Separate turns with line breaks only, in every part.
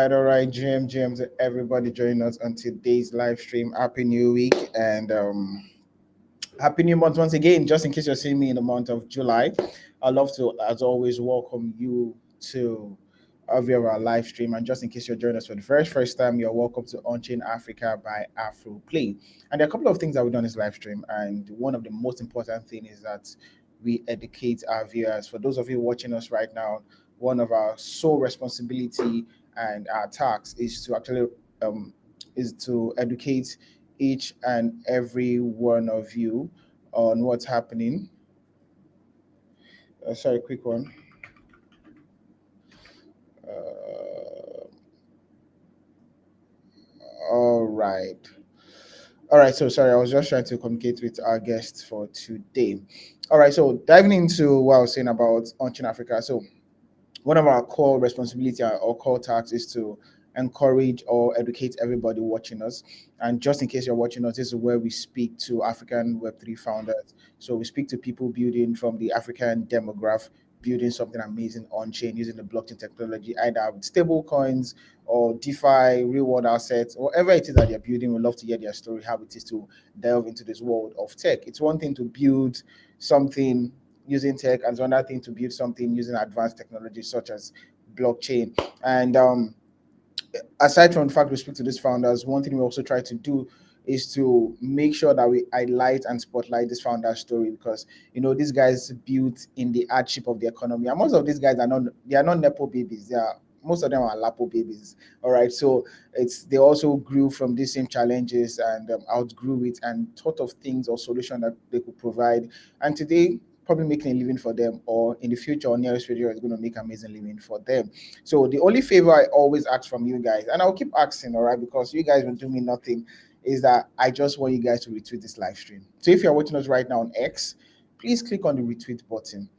All right, GMs, everybody join us on today's live stream. Happy New Week and Happy New Month once again. Just in case you're seeing me in the month of July, I'd love to, as always, welcome you to our live stream. And just in case you're joining us for the first time, you're welcome to Onchain Africa by Afro Play. And there are a couple of things that we've done in this live stream, and one of the most important thing is that we educate our viewers. For those of you watching us right now, one of our sole responsibility and our task um, is to educate each and every one of you on what's happening. Sorry, quick one. Uh, all right. All right. So sorry, I was just trying to communicate with our guests for today. All right. So diving into what I was saying about Onchain Africa. So one of our core responsibility or core tasks is to encourage or educate everybody watching us. And just in case you're watching us, this is where we speak to African Web3 founders. So we speak to people building from the African demographic, building something amazing on chain using the blockchain technology, either with stable coins or DeFi, real world assets, whatever it is that they're building. We'd love to hear their story, how it is to delve into this world of tech. It's one thing to build something using tech, and it's another thing to build something using advanced technology such as blockchain. And aside from the fact we speak to these founders, one thing we also try to do is to make sure that we highlight and spotlight this founder story, because these guys built in the hardship of the economy, and most of these guys are not nepo babies. Most of them are lapo babies. All right, so they also grew from these same challenges and outgrew it and thought of things or solution that they could provide, and today probably making a living for them, or in the future or nearest future is going to make amazing living for them. So the only favor I always ask from you guys, and I'll keep asking, all right, because you guys will do me nothing, is that I just want you guys to retweet this live stream. So if you're watching us right now on X, please click on the retweet button.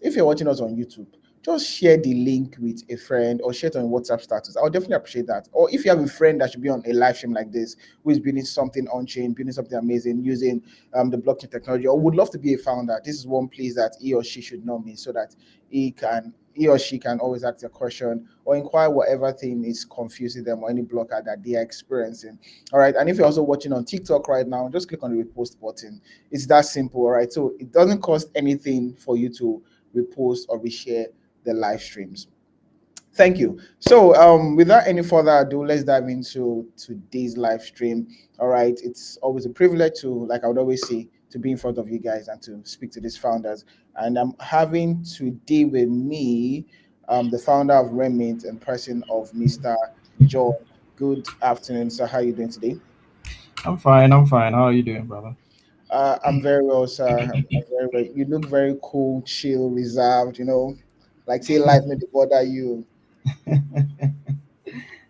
If you're watching us on YouTube, just share the link with a friend or share it on WhatsApp status. I'll definitely appreciate that. Or if you have a friend that should be on a live stream like this, who is building something on chain, building something amazing using the blockchain technology, or would love to be a founder, this is one place that he or she should know me, so that he or she can always ask a question or inquire whatever thing is confusing them or any blocker that they are experiencing. All right. And if you're also watching on TikTok right now, just click on the repost button. It's that simple. All right. So it doesn't cost anything for you to repost or reshare the live streams. Thank you. So, without any further ado, let's dive into today's live stream. All right, it's always a privilege to, like I would always say, to be in front of you guys and to speak to these founders. And I'm having today with me the founder of Remit and person of Mr. John. Good afternoon, sir. How are you doing today?
I'm fine. I'm fine. How are you doing, brother?
I'm very well, sir. I'm very well. You look very cool, chill, reserved. Like say life not dey bother you.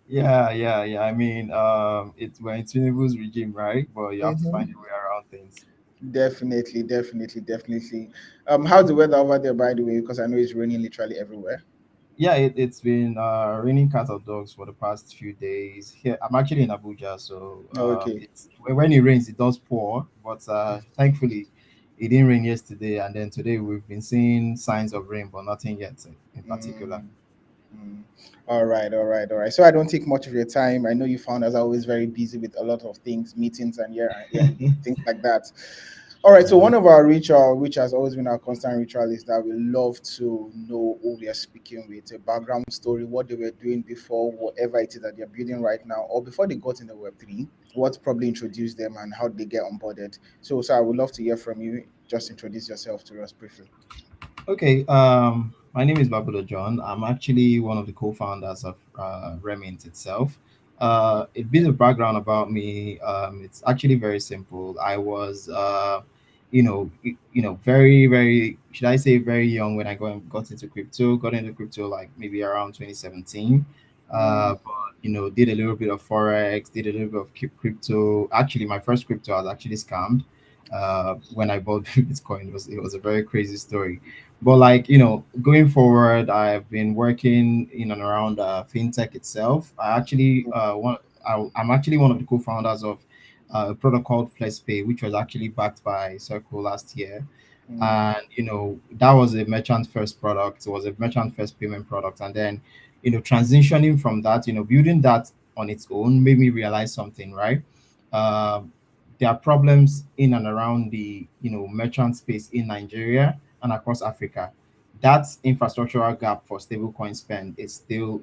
Yeah. I mean, we're in Tinubu's regime, right? But you have to find
Mhm.
a way around things.
Definitely. How's the weather over there, by the way? Because I know it's raining literally everywhere.
Yeah, it's been raining cat or dogs for the past few days. Here, I'm actually in Abuja, so
Okay.
it's when it rains, it does pour. But thankfully, it didn't rain yesterday, and then today we've been seeing signs of rain, but nothing yet in particular.
Mm, mm. All right. So I don't take much of your time. I know you founders are always very busy with a lot of things, meetings and things like that. All right. So
Yeah.
one of our ritual, which has always been our constant ritual, is that we love to know who we are speaking with, a background story, what they were doing before, whatever it is that they're building right now, or before they got in the Web3, what probably introduced them and how they get onboarded. So I would love to hear from you. Just introduce yourself to us briefly.
Okay, my name is Babulo John. I'm actually one of the co-founders of Remint itself. A bit of background about me. It's actually very simple. I was very, very, should I say very young when I got into crypto like maybe around 2017.
Mm,
But did a little bit of forex, did a little bit of crypto. Actually, my first crypto was actually scammed. When I bought Bitcoin, it was a very crazy story. But like going forward, I've been working in and around fintech itself. I'm actually one of the co-founders of a product called FlexPay, which was actually backed by Circle last year.
mm,
And that was a merchant first product. It was a merchant first payment product. And then transitioning from that, building that on its own made me realize something, right? Um, there are problems in and around the merchant space in Nigeria and across Africa. That infrastructural gap for stablecoin spend is still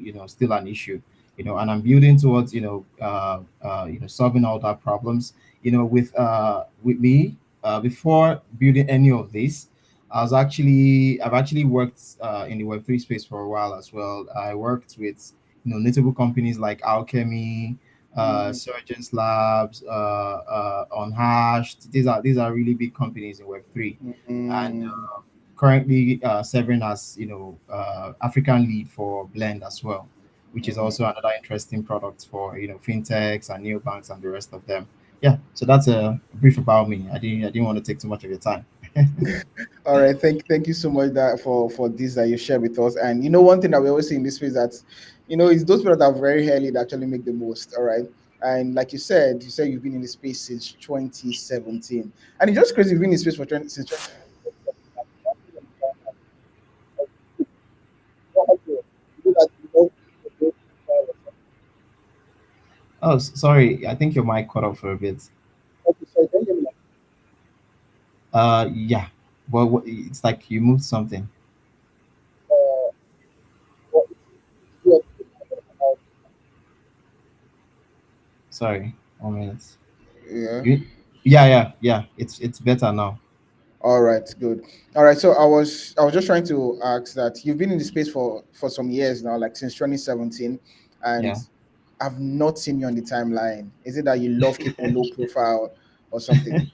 an issue. And I'm building towards solving all that problems. With me, before building any of this, I've actually worked in the Web3 space for a while as well. I worked with notable companies like Alchemy,
mm,
Surgeons Labs, Unhashed. These are really big companies in Web3, and
mm,
currently serving as African lead for Blend as well, which is
mm.
also another interesting product for fintechs and neobanks and the rest of them. Yeah, so that's a brief about me. I didn't want to take too much of your time.
All right, thank you so much that for this that you share with us. And one thing that we always say in this space that is those people that are very early that actually make the most. All right, and like you said you've been in the space since 2017, and it's just crazy you've been in the space for 20, since 2017.
Oh, sorry, I think your mic cut off for a bit.
Okay, so can you hear me
Yeah, but it's like you moved something.
now? What is your
Sorry, 1 minute.
yeah.
You, yeah. It's better now.
All right, good. All right, so I was just trying to ask that you've been in the space for some years now, like since 2017, and
Yeah.
I've not seen you on the timeline. Is it that you love keeping a low profile or something?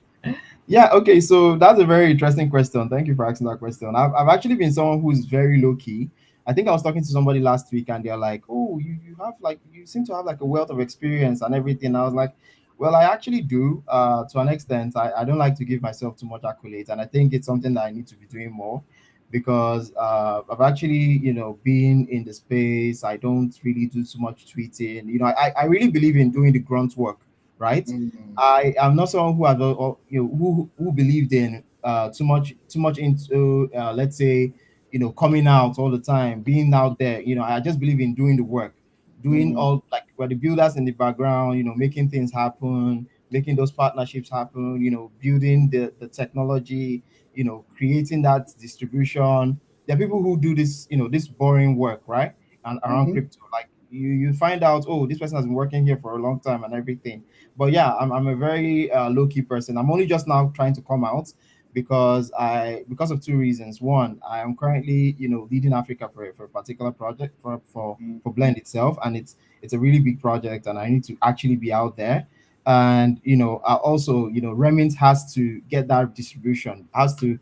Yeah, okay, so that's a very interesting question. Thank you for asking that question. I've actually been someone who's very low key. I think I was talking to somebody last week and they're like, oh, you seem to have like a wealth of experience and everything. I was like, well, I actually do to an extent. I don't like to give myself too much accolades. And I think it's something that I need to be doing more because I've actually, been in the space. I don't really do too much tweeting. I really believe in doing the grunt work, right?
Mm,
I am not someone who had who believed in too much into let's say coming out all the time, being out there. I just believe in doing the work, doing
mm,
all like we're the builders in the background. Making things happen, making those partnerships happen. Building the technology. Creating that distribution. There are people who do this boring work, right? And around
mm-hmm,
crypto, like you find out, oh, this person has been working here for a long time and everything. But yeah, I'm a very low key person. I'm only just now trying to come out because of two reasons. One, I am currently leading Africa for a particular project
mm,
for Blend itself, and it's a really big project, and I need to actually be out there. And I also Remint has to get that distribution, has to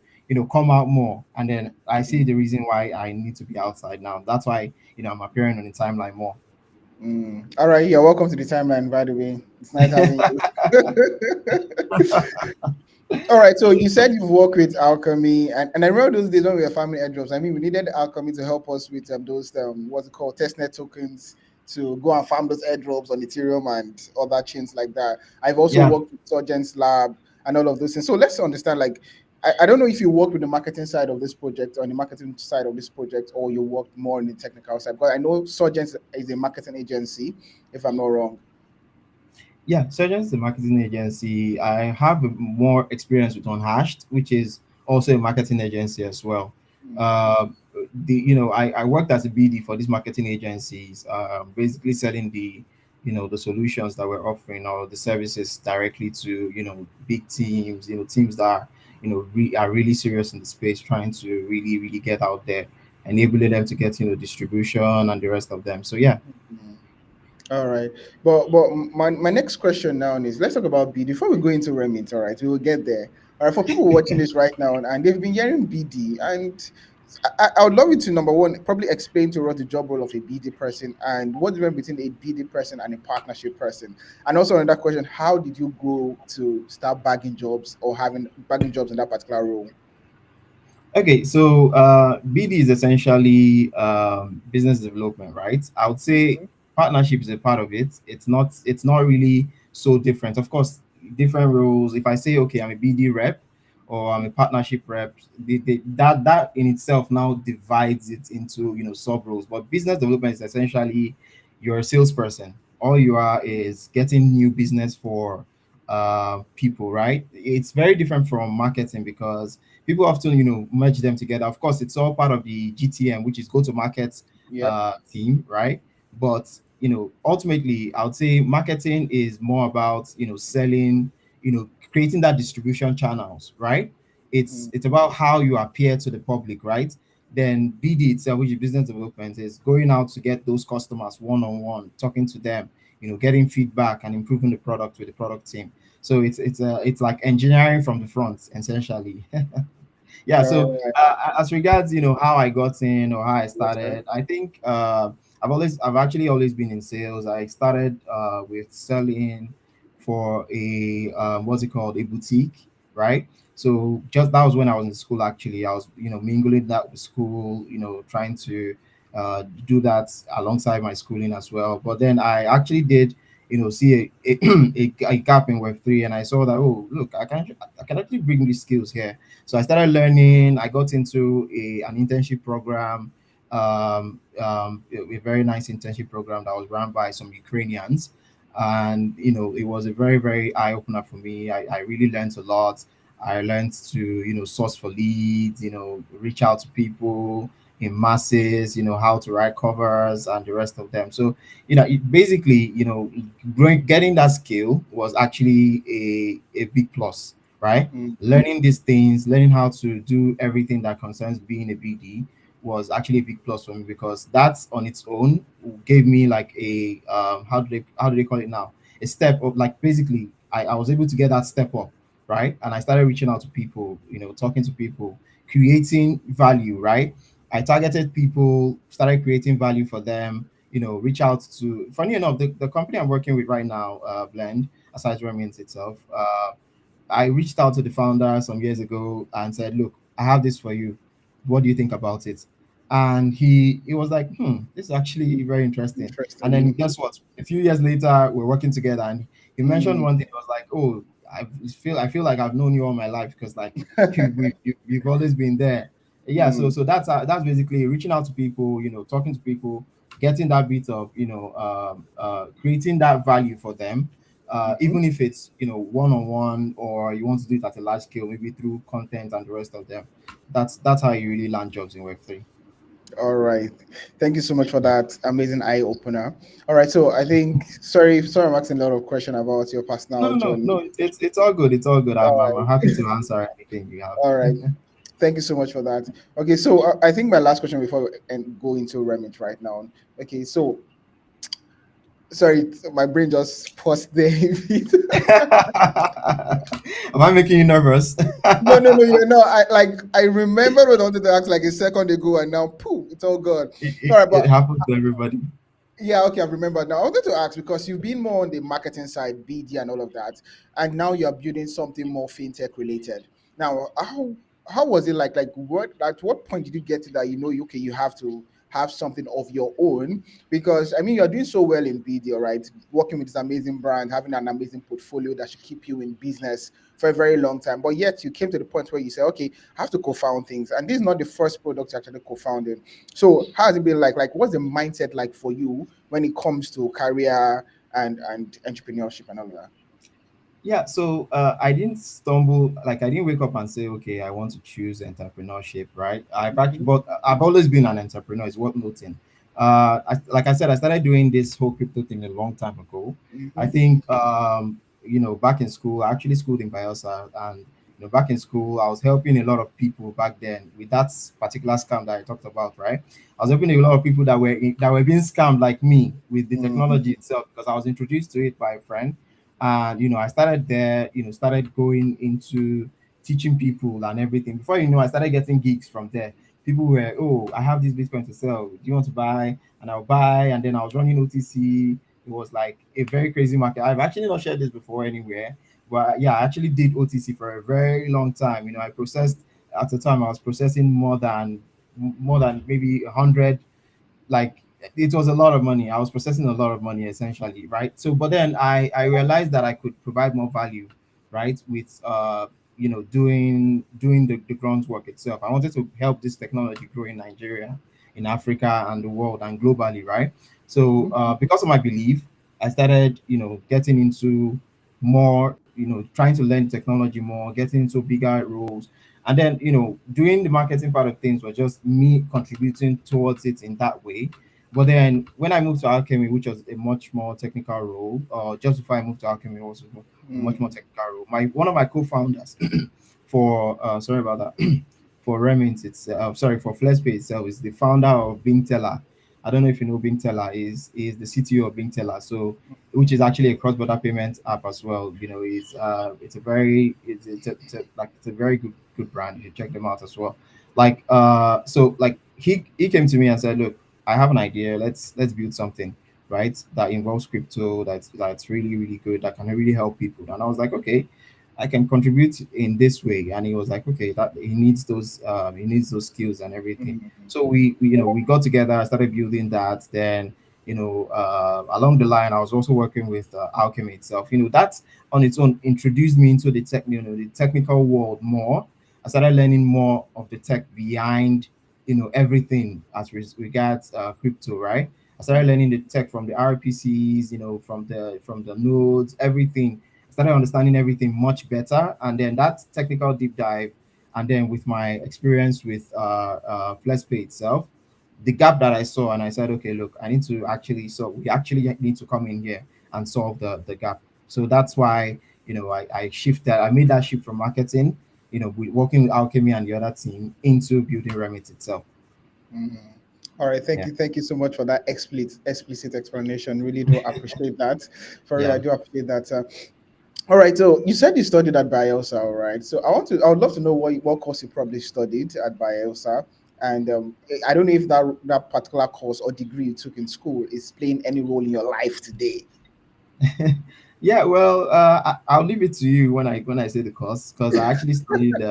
come out more, and then I see
mm,
the reason why I need to be outside now. That's why I'm appearing on the timeline more.
mm. All right, you're welcome to the timeline. By the way, it's nice having you. All right, so you said you've worked with Alchemy, and I remember those days when we were farming airdrops. I mean, we needed Alchemy to help us with those what's it called, testnet tokens to go and farm those airdrops on Ethereum and other chains like that. I've also
Yeah.
worked with Surgeon's Lab and all of those things. So let's understand, like, I don't know if you worked with the marketing side of this project or on the marketing side of this project, or you worked more on the technical side. Because I know Surgeons is a marketing agency, if I'm not wrong.
Yeah, Surgeons is a marketing agency. I have more experience with Unhashed, which is also a marketing agency as well.
Mm,
Uh, I worked as a BD for these marketing agencies, basically selling the solutions that we're offering or the services directly to big teams, teams that are are really serious in the space, trying to really really get out there, enabling them to get distribution and the rest of them. So yeah.
mm. All right, but my next question now is let's talk about BD before we go into Remit. All right, we will get there. All right, for people watching this right now and they've been hearing BD, and I would love you to number one probably explain to us the job role of a BD person and what's the difference between a BD person and a partnership person. And also another question: how did you go to start bagging jobs or having bagging jobs in that particular role?
Okay, so BD is essentially business development, right? I would say
Mhm.
partnership is a part of it. It's not really so different. Of course, different roles. If I say okay, I'm a BD rep or I'm a partnership rep, that in itself now divides it into sub roles. But business development is essentially you're a salesperson. All you are is getting new business for people, right? It's very different from marketing because people often merge them together. Of course, it's all part of the GTM, which is go to market
Yep.
team, right? But ultimately I would say marketing is more about selling, creating that distribution channels, right? it's
Mm.
it's about how you appear to the public, right? Then BD itself, which is business development, is going out to get those customers one-on-one, talking to them, getting feedback and improving the product with the product team. So it's like engineering from the front essentially. Yeah, so
All right.
as regards how I got in or how I
Yes, sir.
started, I think I've actually always been in sales. I started with selling for a what's it called, a boutique, right? So just that was when I was in school. Actually, I was mingling that with school, trying to do that alongside my schooling as well. But then I actually did see a gap in Web3, and I saw that, oh look, I can actually bring these skills here. So I started learning. I got into an internship program, a very nice internship program that was run by some Ukrainians, and it was a very very eye opener for me. I really learned a lot. I learned to source for leads, reach out to people in masses, how to write covers and the rest of them. So basically, getting that skill was actually a big plus, right?
Mm.
Learning these things, learning how to do everything that concerns being a BD was actually a big plus for me because that on its own gave me like a how do they call it now, a step of, like, basically I was able to get that step up, right? And I started reaching out to people, talking to people, creating value, right? I targeted people, started creating value for them, reach out to, funny enough, the company I'm working with right now, Blend, aside Remins itself, I reached out to the founder some years ago and said, "Look, I have this for you. What do you think about it?" And he was like, this is actually very interesting." And then
Interesting.
guess what? A few years later, we're working together, and he mentioned
Mm.
one thing. He was like, "Oh, I feel like I've known you all my life because like you've always been there." Yeah. So
Mm.
that's basically reaching out to people, talking to people, getting that bit of creating that value for them,
Mhm.
even if it's one-on-one or you want to do it at a large scale, maybe through content and the rest of them. That's how you really land jobs in Web3.
All right. Thank you so much for that amazing eye opener. All right. So I think sorry I'm asking a lot of questions about your
No,
personal
no, no,
journey.
no. It's all good. It's all good. I'm,
All
I'm
right.
I'm happy to answer anything you have.
All right. Thank you so much for that. Okay, so I think my last question before we go into Remit right now. Okay, so sorry, my brain just paused there.
Am I making you nervous?
No, no, no, you're not. I remember what I wanted to ask like a second ago, and now poof, it's all gone.
it,
All
it,
right,
it
but
happens to everybody.
yeah, okay, I've remembered now. I wanted to ask because you've been more on the marketing side, BD and all of that, and now you're building something more fintech related. Now, how was it like? Like what at what point did you get to that okay, you have to have something of your own? Because I mean you're doing so well in BD, all right, working with this amazing brand, having an amazing portfolio that should keep you in business for a very long time. But yet you came to the point where you say, okay, I have to co-found things. And this is not the first product you actually co-founded. So how has it been like? Like what's the mindset like for you when it comes to career and entrepreneurship and all of that?
Yeah, so I didn't stumble, like I didn't wake up and say, okay, I want to choose entrepreneurship, right?
Mm-hmm.
But I've always been an entrepreneur. It's worth noting. Like I said, I started doing this whole crypto thing a long time ago. I
Mm-hmm.
think, back in school, I actually schooled in Bielsa, and back in school, I was helping a lot of people back then with that particular scam that I talked about, right? I was helping a lot of people that were being scammed like me with the
Mm-hmm.
technology itself because I was introduced to it by a friend, and I started there, started going into teaching people and everything. Before you know, I started getting gigs from there. People were, oh, I have this Bitcoin to sell. Do you want to buy? And I'll buy. And then I was running OTC. It was like a very crazy market. I've actually not shared this before anywhere, but yeah, I actually did OTC for a very long time. I processed at the time I was processing more than maybe 100, like it was a lot of money. I was processing a lot of money essentially, right? So but then I realized that I could provide more value, right, with doing the groundwork itself. I wanted to help this technology grow in Nigeria, in Africa, and the world, and globally, right? So because of my belief, I started getting into more, trying to learn technology more, getting into bigger roles. And then, doing the marketing part of things was just me contributing towards it in that way. But then when I moved to Alchemy, which was a much more technical role, just before I moved to Alchemy, was a much more technical role. One of my co-founders for sorry about that, for Remint itself, sorry, for FlexPay itself, is the founder of Bing Teller. I don't know if you know Bing Teller is the CTO of Bing Teller. So which is actually a cross-border payment app as well. It's a very it's a very good brand. You check them out as well. Like he came to me and said, look, I have an idea. Let's build something, right, that involves crypto, that's really really good, that can really help people. And I was like, okay, I can contribute in this way. And he was like, okay, that he needs those skills and everything. So we got together, started building that. Then along the line, I was also working with Alchemy itself. That on its own introduced me into the technical world more. I started learning more of the tech behind everything as regards crypto, right? I started learning the tech from the RPCs, from the nodes, everything. I started understanding everything much better, and then that technical deep dive, and then with my experience with FlexPay itself, the gap that I saw, and I said, okay, look, I need to actually, so we actually need to come in here and solve the gap. So that's why I made that shift from marketing, working with Alchemy and the other team, into building Remit itself.
Mhm. All right,
Yeah,
thank you so much for that explicit explanation. Really do appreciate that. For real, I
yeah,
do appreciate that. All right, so you said you studied at Bielsa, all right? So I would love to know what course you probably studied at Bielsa, and I don't know if that particular course or degree you took in school is playing any role in your life today.
yeah. Well, I'll leave it to you when I say the course, because I actually studied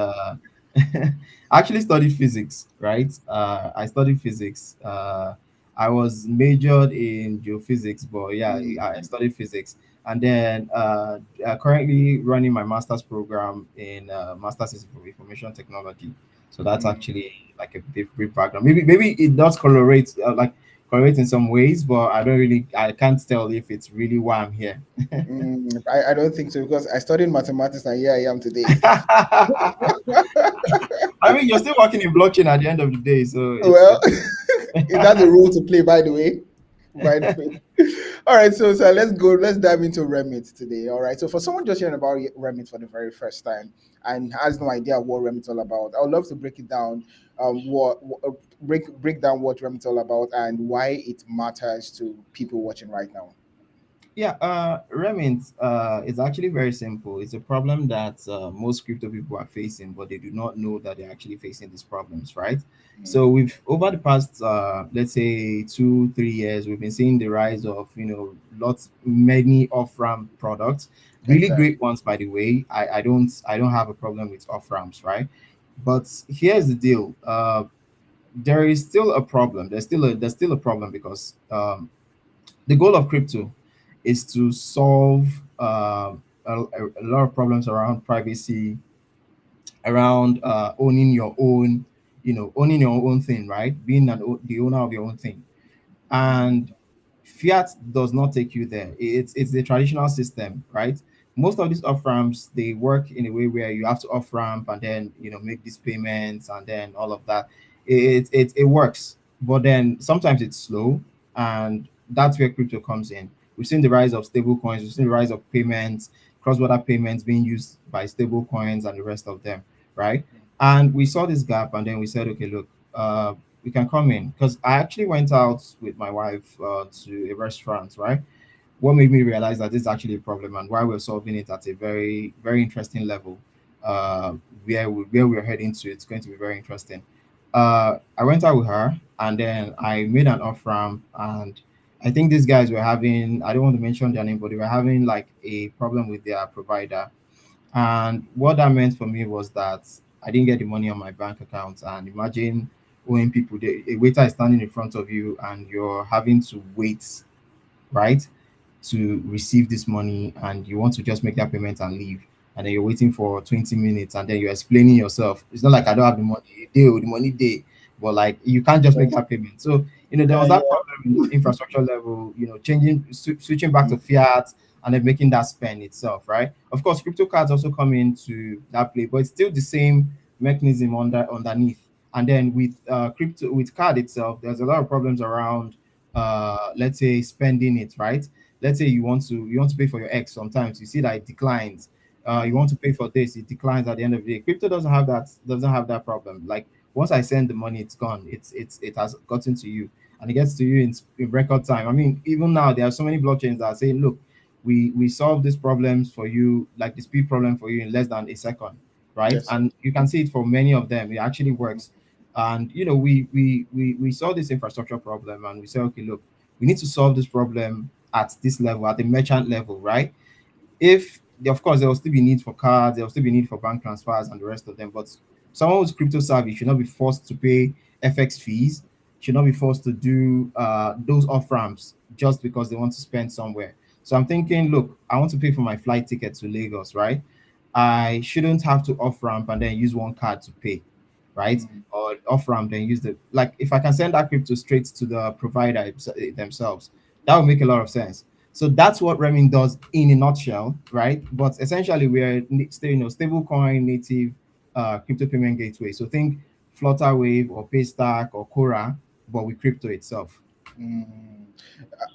I actually studied physics, right? I studied physics. I was majored in geophysics, but yeah, I
Mm,
studied physics. And then currently running my master's program in master's in information technology. So that's
mm.
actually like a brief background. Maybe it does correlate, correlate in some ways, but I can't tell if it's really why I'm here.
I don't think so because I studied mathematics and here I am today.
I mean, you're still working in blockchain at the end of the day, so
Well,
it's
it has a role to play, by the way. By the way. All right, so let's dive into Remit today. All right, so for someone just hearing about Remit for the very first time and has no idea what Remit's all about, I would love to break it down. Break down what Remit's all about and why it matters to people watching right now.
Yeah, Remint is actually very simple. It's a problem that most crypto people are facing, but they do not know that they're actually facing these problems, right? So
Mm,
we've over the past, let's say 2, 3 years, we've been seeing the rise of many off-ramp products, really
exactly.
great ones, by the way. I don't have a problem with off-ramps, right? But here's the deal. There is still a problem. There's still a problem because the goal of crypto is to solve a lot of problems around privacy, around owning your own thing, right? Being the owner of your own thing. And fiat does not take you there. It's the traditional system, right? Most of these off ramps, they work in a way where you have to off ramp and then make these payments and then all of that. It works, but then sometimes it's slow, and that's where crypto comes in. We've seen the rise of stable coins. We've seen the rise of payments, cross-border payments being used by stable coins and the rest of them, right? And we saw this gap, and then we said, okay, look, we can come in, because I actually went out with my wife to a restaurant, right? What made me realize that this is actually a problem and why we're solving it at a very, very interesting level. uh, where we're heading to. It's going to be very interesting. I went out with her, and then I made an off ramp, and I think these guys were having, I don't want to mention their name, but they were having like a problem with their provider. And what that meant for me was that I didn't get the money on my bank account. And imagine when a waiter is standing in front of you and you're having to wait, right, to receive this money, and you want to just make that payment and leave, and then you're waiting for 20 minutes, and then you're explaining yourself. It's not like I don't have the money, the money day, but like you can't just make
Yes.
that payment. So there was
Yeah.
that problem in infrastructure level, switching back to fiat, and then making that spend itself, right? Of course, crypto cards also come into that play, but it's still the same mechanism underneath. And then with crypto, with card itself, there's a lot of problems around let's say spending it, right? Let's say you want to pay for your X. Sometimes you see that it declines. You want to pay for this, it declines at the end of the day. Crypto doesn't have that problem. Like once I send the money, it's gone. It has gotten to you, and it gets to you in record time. I mean, even now there are so many blockchains that are saying, look, we solve these problems for you, like the speed problem for you, in less than a second, right?
Yes.
And you can see it for many of them. It actually works. And we saw this infrastructure problem, and we said, okay, look, we need to solve this problem at this level, at the merchant level, right? If of course there will still be need for cards, there will still be need for bank transfers and the rest of them, but someone who's crypto savvy should not be forced to pay FX fees, should not be forced to do those off ramps just because they want to spend somewhere. So I'm thinking, look, I want to pay for my flight ticket to Lagos, right? I shouldn't have to off ramp and then use one card to pay, right?
Mm.
Or off ramp then use the, like, if I can send that crypto straight to the provider themselves, that would make a lot of sense. So that's what Remin does in a nutshell, right? But essentially, we are still, stable coin native crypto payment gateway. So think Flutterwave or Paystack or Cora, but with crypto itself.
Mm.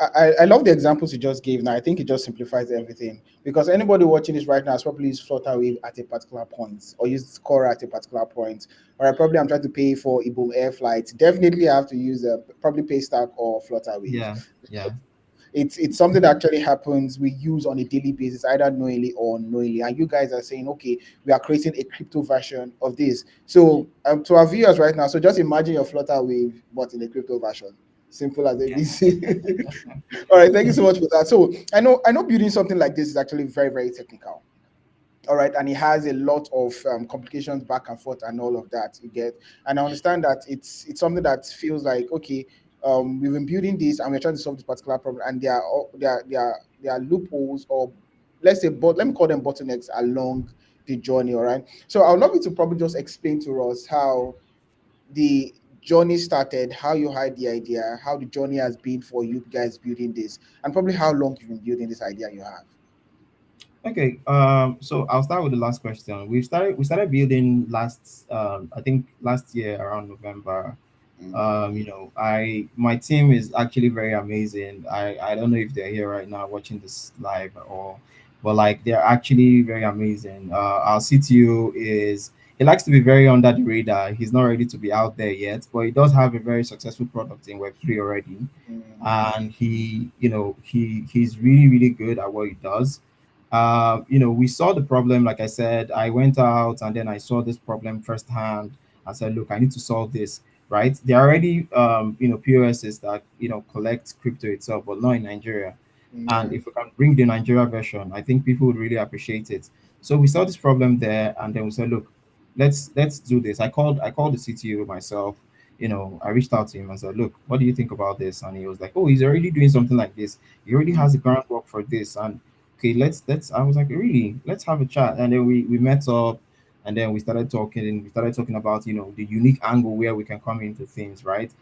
I love the examples you just gave. Now I think it just simplifies everything, because anybody watching this right now has probably used Flutterwave at a particular point or used Cora at a particular point. Or I probably I'm trying to pay for Ibom Air flights. Definitely I have to use probably Paystack or Flutterwave.
Yeah, yeah,
It's something that actually happens, we use on a daily basis, either knowingly or unknowingly, and you guys are saying, okay, we are creating a crypto version of this. So to our viewers right now, so just imagine your Flutter Wave but in a crypto version. Simple as
yeah.
ABC. All right, thank you so much for that. So I know building something like this is actually very, very technical. All right, and it has a lot of complications back and forth and all of that, you get. And I understand that it's something that feels like, okay, we've been building this and we're trying to solve this particular problem, and there are loopholes, or let's say, but let me call them bottlenecks along the journey. All right, so I would love you to probably just explain to us how the journey started, how you had the idea, how the journey has been for you guys building this, and probably how long you've been building this idea you have.
Okay, so I'll start with the last question. We started building I think last year around November.
Mm.
I my team is actually very amazing. I don't know if they're here right now watching this live or, but like they're actually very amazing. Our CTO is, he likes to be very under the radar. He's not ready to be out there yet, but he does have a very successful product in Web3 already,
Mm.
and he's really really good at what he does. We saw the problem. Like I said, I went out and then I saw this problem firsthand. I said, look, I need to solve this, right? There are already POSs that collect crypto itself, but not in Nigeria. And
Yeah.
if we can bring the Nigeria version, I think people would really appreciate it. So we saw this problem there, and then we said, look, let's do this. I called the CTO myself. I reached out to him and said, look, what do you think about this? And he was like, oh, he's already doing something like this. He already
Mm.
has the groundwork for this. And okay, let's I was like, really, let's have a chat. And then we met up, and then we started talking about the unique angle where we can come into things, right?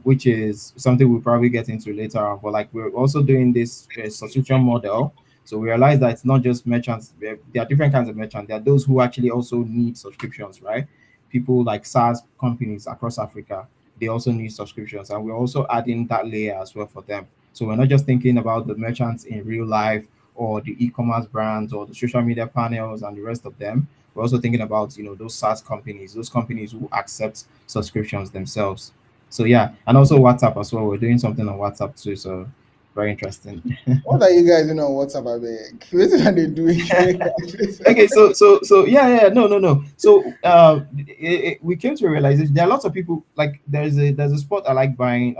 Which is something we'll probably get into later on. But like, we're also doing this subscription model. So we realized that it's not just merchants. There are different kinds of merchants. There are those who actually also need subscriptions, right? People like SaaS companies across Africa, they also need subscriptions, and we're also adding that layer as well for them. So we're not just thinking about the merchants in real life, or the e-commerce brands, or the social media panels and the rest of them. We're also thinking about those SaaS companies, those companies who accept subscriptions themselves. So yeah, and also WhatsApp as well. We're doing something on WhatsApp too. So Very interesting.
What are you guys doing on WhatsApp? I beg. What are they doing?
Okay, so yeah, no, no, no. So we came to a realization there are lots of people like there's a spot I like buying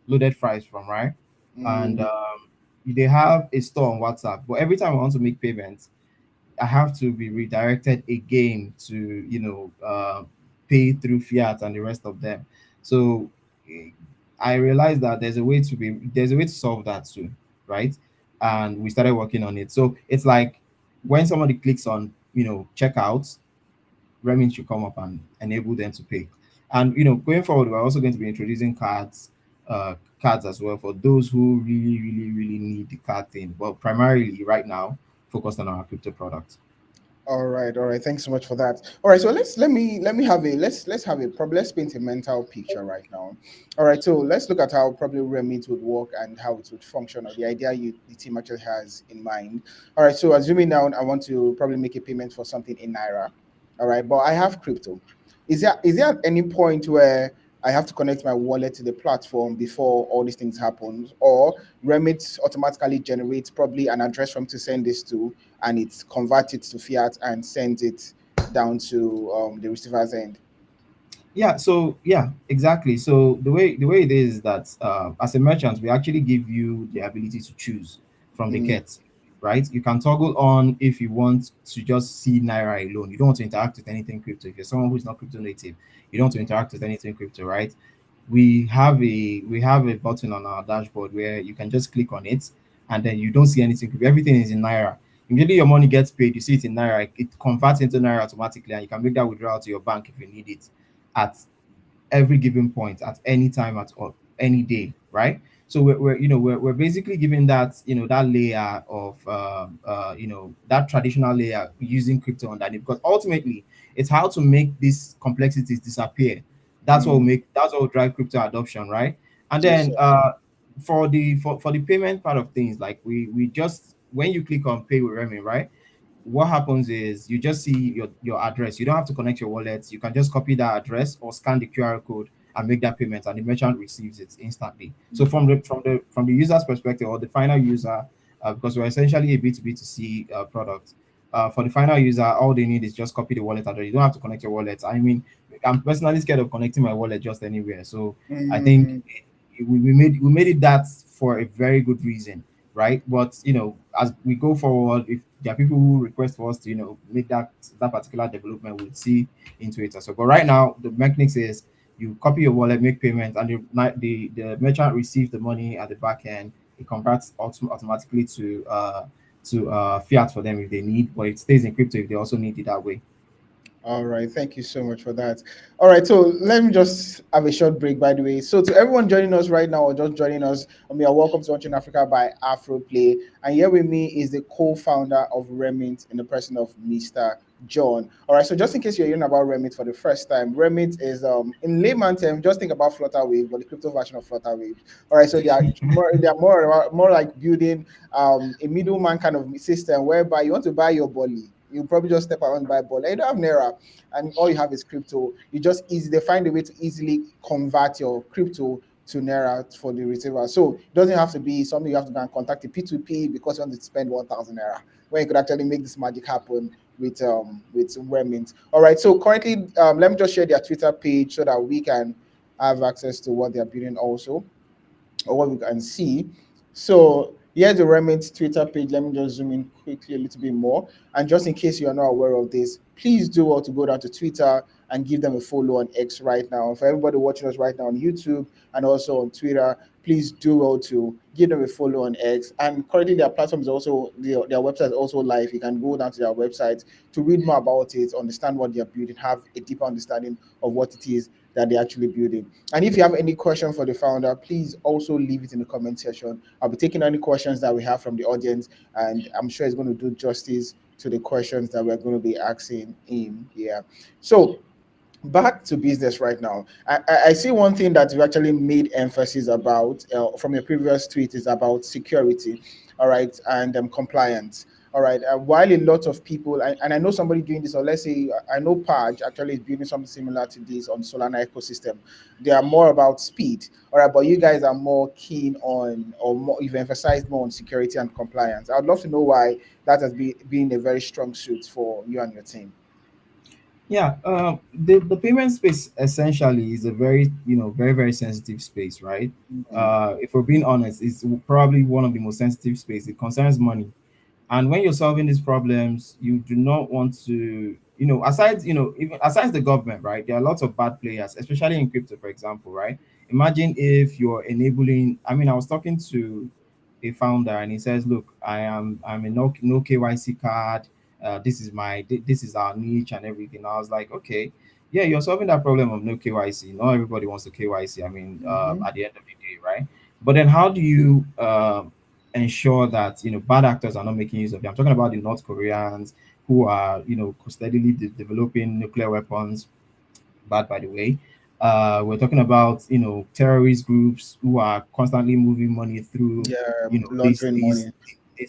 loaded fries from, right? And
Mm,
they have a store on WhatsApp, but every time I want to make payments, I have to be redirected again to pay through fiat and the rest of them. So eh, I realized that there's a way to solve that too, right? And we started working on it. So it's like when somebody clicks on checkout, Remin should come up and enable them to pay. And going forward, we're also going to be introducing cards as well for those who really, really, really need the card thing. But primarily right now, focused on our crypto product.
all right, all right. Thanks so much for that. All right, so let me have a let's have a probably let's paint a mental picture right now. All right, so let's look at how probably Remit would work and how it would function, or the idea the team actually has in mind. All right, so assuming now I want to probably make a payment for something in naira. All right, but I have crypto. Is there at any point where I have to connect my wallet to the platform before all these things happen, or Remit automatically generates probably an address from to send this to, and it converts it to fiat and sends it down to the receiver's end?
Yeah, so yeah, exactly. So the way it is that as a merchant, we actually give you the ability to choose from the
Mm,
get, right? You can toggle on if you want to just see Naira alone. You don't want to interact with anything crypto. If you're someone who's not crypto native, you don't want to interact with anything crypto, right? We have a button on our dashboard where you can just click on it and then you don't see anything crypto. Everything is in Naira. Immediately your money gets paid, you see it in Naira, it converts into Naira automatically, and you can make that withdrawal to your bank if you need it at every given point at any time at all, any day, right? So we're basically giving that that layer of that traditional layer using crypto underneath, because ultimately it's how to make these complexities disappear.
mm,
That's what will drive crypto adoption, right? And
yes,
then
sir.
for the payment part of things, like we just when you click on pay with Remy, right? What happens is you just see your address. You don't have to connect your wallet. You can just copy that address or scan the QR code and make that payment, and the merchant receives it instantly. So from the user's perspective, or the final user, because we're essentially a B2B2C product. For the final user, all they need is just copy the wallet address. You don't have to connect your wallet. I mean, I'm personally scared of connecting my wallet just anywhere. So I think
Mm,
we made it that for a very good reason, right? But as we go forward, if there are people who request for us to make that particular development, we'll see into it as well. But right now the mechanics is you copy your wallet, make payment, and the merchant receives the money at the back end. It converts automatically to fiat for them if they need, but it stays in crypto if they also need it that way.
all right, thank you so much for that. All right, so let me just have a short break, by the way. So, to everyone joining us right now or just joining us, we are welcome to Onchain Africa by Afroplay. And here with me is the co founder of Remit in the person of Mr. John. All right, so just in case you're hearing about Remit for the first time, Remit is, in layman terms, just think about Flutterwave, but the crypto version of Flutterwave. All right, so they are more like building a middleman kind of system whereby you want to buy your boli. You probably just step around and buy ball. You don't have Naira, and all you have is crypto. You just easy they find a way to easily convert your crypto to Naira for the receiver. So it doesn't have to be something you have to go and contact a P2P because you want to spend 1,000 Naira. When you could actually make this magic happen with Remint. All right. So currently, let me just share their Twitter page so that we can have access to what they're building also, or what we can see. So here's the Remit Twitter page. Let me just zoom in quickly a little bit more. And just in case you are not aware of this, please do well to go down to Twitter and give them a follow on X right now. For everybody watching us right now on YouTube and also on Twitter, please do well to give them a follow on X. And currently their platform is also their website is also live. You can go down to their website to read more about it, understand what they're building, have a deeper understanding of what it is that they're actually building. And if you have any question for the founder, please also leave it in the comment section. I'll be taking any questions that we have from the audience, and I'm sure it's going to do justice to the questions that we're going to be asking him here. So back to business right now. I see one thing that you actually made emphasis about from your previous tweet is about security, all right, and compliance. All right. While a lot of people, and I know somebody doing this, or let's say I know Paj actually is building something similar to this on Solana ecosystem. They are more about speed. All right. But you guys are more keen on, or more, you've emphasized more on security and compliance. I would love to know why that has been a very strong suit for you and your team.
Yeah, the payment space essentially is a very, very, very sensitive space, right?
Mhm.
If we're being honest, it's probably one of the most sensitive space. It concerns money. And when you're solving these problems, you do not want to, aside, even aside the government, right? There are lots of bad players, especially in crypto, for example, right? Imagine if you're enabling, I mean, I was talking to a founder and he says, look, I'm a no KYC card. This is our niche and everything. I was like, okay, yeah, you're solving that problem of no KYC. Not everybody wants to KYC. I mean,
Mhm.
at the end of the day, right? But then how do you ensure that bad actors are not making use of it? I'm talking about the North Koreans who are steadily developing nuclear weapons. Bad, by the way. We're talking about terrorist groups who are constantly moving money through
Yeah,
these
laundering
these
money.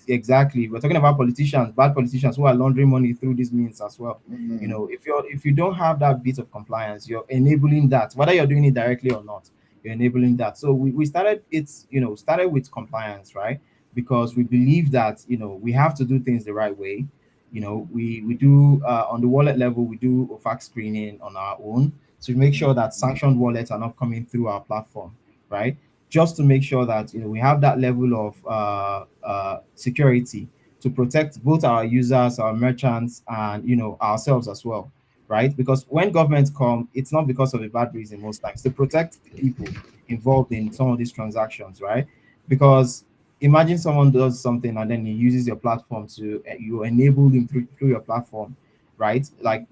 exactly. We're talking about politicians, bad politicians who are laundering money through these means as well.
Mhm.
If you don't have that bit of compliance, you're enabling that, whether you're doing it directly or not. You're enabling that. So we started started with compliance, right? Because we believe that we have to do things the right way. We do on the wallet level, we do OFAC screening on our own to make sure that sanctioned wallets are not coming through our platform, right? Just to make sure that we have that level of security to protect both our users, our merchants, and ourselves as well, right? Because when governments come, it's not because of a bad reason most times, to protect the people involved in some of these transactions, right? Because imagine someone does something and then he uses your platform to you enable him through your platform, right? Like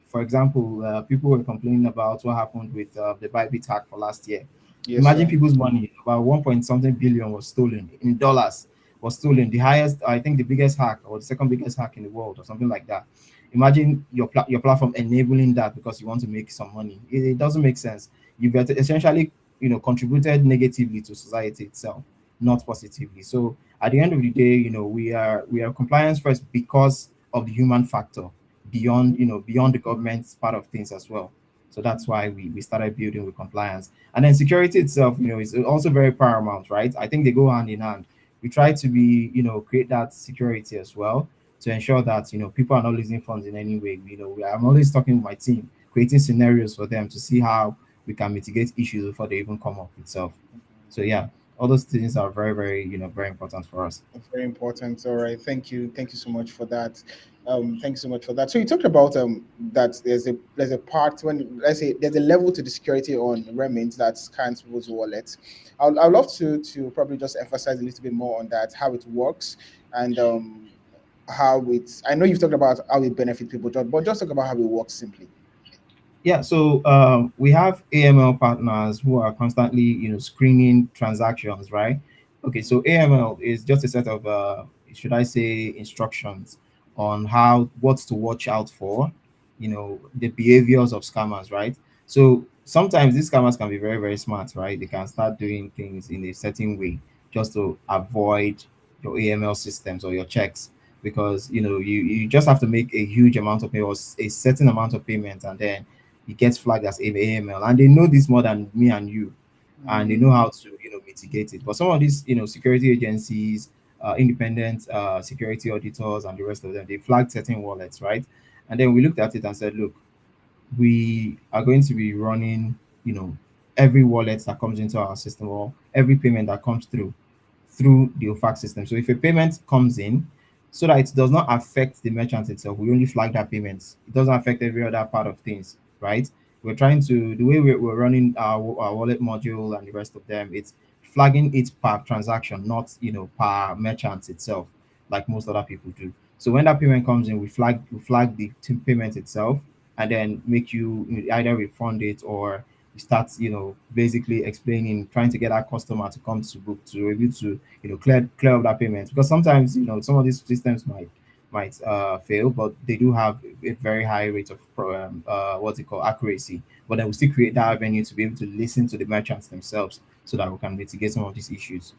for example, people were complaining about what happened with the Bybit hack for last year.
Yes,
Imagine
sir.
people's money, about 1 point something billion was stolen in dollars, was stolen. The highest, I think, the biggest hack or the second biggest hack in the world or something like that. Imagine your platform enabling that because you want to make some money. It doesn't make sense. You've essentially contributed negatively to society itself, not positively. So at the end of the day, we are compliance first because of the human factor beyond beyond the government's part of things as well. So that's why we started building with compliance. And then security itself, is also very paramount, right? I think they go hand in hand. We try to be, create that security as well to ensure that people are not losing funds in any way. I'm always talking with my team, creating scenarios for them to see how we can mitigate issues before they even come up itself. So yeah, all those things are very, very, very important for us.
Very important. All right. Thank you. Thank you so much for that. Thanks so much for that. So you talked about that there's a part when, let's say, there's a level to the security on Remint that scans people's wallets. I'd love to probably just emphasize a little bit more on that, how it works, and how it's. I know you've talked about how it benefits people, but just talk about how it works simply.
Yeah, so we have AML partners who are constantly, screening transactions, right? Okay, so AML is just a set of, should I say, instructions on how what to watch out for, the behaviors of scammers, right? So sometimes these scammers can be very, very smart, right? They can start doing things in a certain way just to avoid your AML systems or your checks because you just have to make a huge amount of pay or a certain amount of payment and then it gets flagged as AML, and they know this more than me and you, and they know
Mm,
how to mitigate it. But some of these security agencies, independent security auditors, and the rest of them, they flagged certain wallets, right? And then we looked at it and said, look, we are going to be running, you know, every wallet that comes into our system or every payment that comes through the OFAC system. So if a payment comes in, so that it does not affect the merchant itself, we only flag that payment. It doesn't affect every other part of things, right? We're trying to the way we're running our wallet module and the rest of them. It's flagging it per transaction, not per merchant itself, like most other people do. So when that payment comes in, we flag the payment itself, and then make you either refund it or you start basically explaining, trying to get that customer to come to book to be able to clear up that payment, because sometimes some of these systems might fail, but they do have a very high rate of what's it called, accuracy. But then we still create that avenue to be able to listen to the merchants themselves so that we can mitigate some of these issues.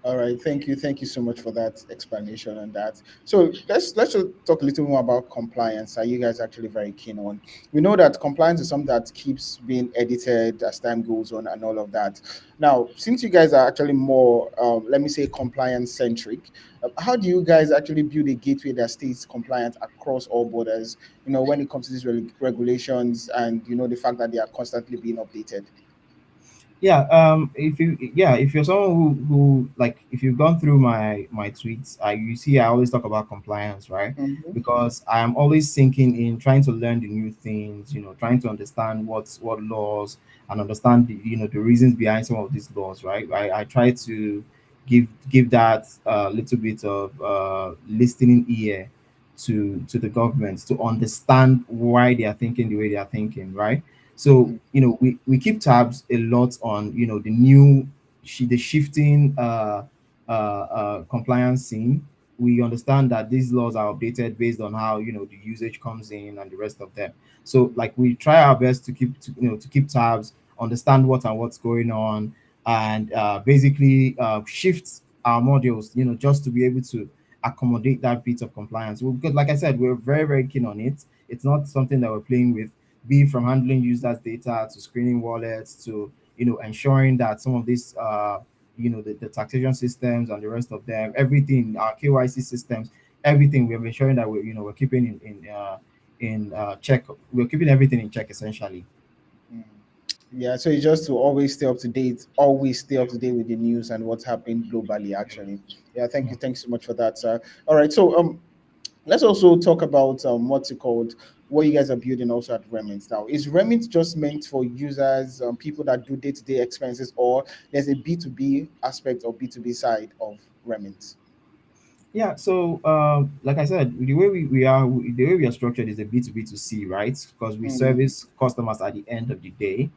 All right, thank you so much for that explanation on that. So let's just talk a little more about compliance. Are you guys actually very keen on? We know that compliance is something that keeps being edited as time goes on and all of that. Now, since you guys are actually more, let me say, compliance centric, how do you guys actually build a gateway that stays compliant across all borders? You know, when it comes to these regulations and the fact that they are constantly being updated.
If you're someone who like, if you've gone through my tweets, you see I always talk about compliance, right?
Mm-hmm.
Because I am always thinking in trying to learn the new things, trying to understand what laws, and understand the reasons behind some of these laws, right? I try to give that little bit of listening ear to the government to understand why they are thinking the way they are thinking, right? So we keep tabs a lot on the shifting compliance scene. We understand that these laws are updated based on how the usage comes in and the rest of them. So like we try our best to keep tabs, understand what's going on, and basically shift our modules, just to be able to accommodate that bit of compliance. Well, because like I said, we're very, very keen on it. It's not something that we're playing with, be it from handling users' data to screening wallets to ensuring that some of these the taxation systems and the rest of them, everything, our KYC systems, everything, we're ensuring that we're keeping in check. We're keeping everything in check essentially.
Mm. Yeah, so it's just to always stay up to date, always stay up to date with the news and what's happening globally, actually. Yeah, thank you. Thanks so much for that, sir. All right, so let's also talk about what's it called, what you guys are building also at Remit. Now, is Remit just meant for users, people that do day-to-day expenses, or there's a B2B aspect or B2B side of Remit?
Yeah, so like I said, the way we are structured is a B2B2C, right? Because we
Mm,
service customers at the end of the day.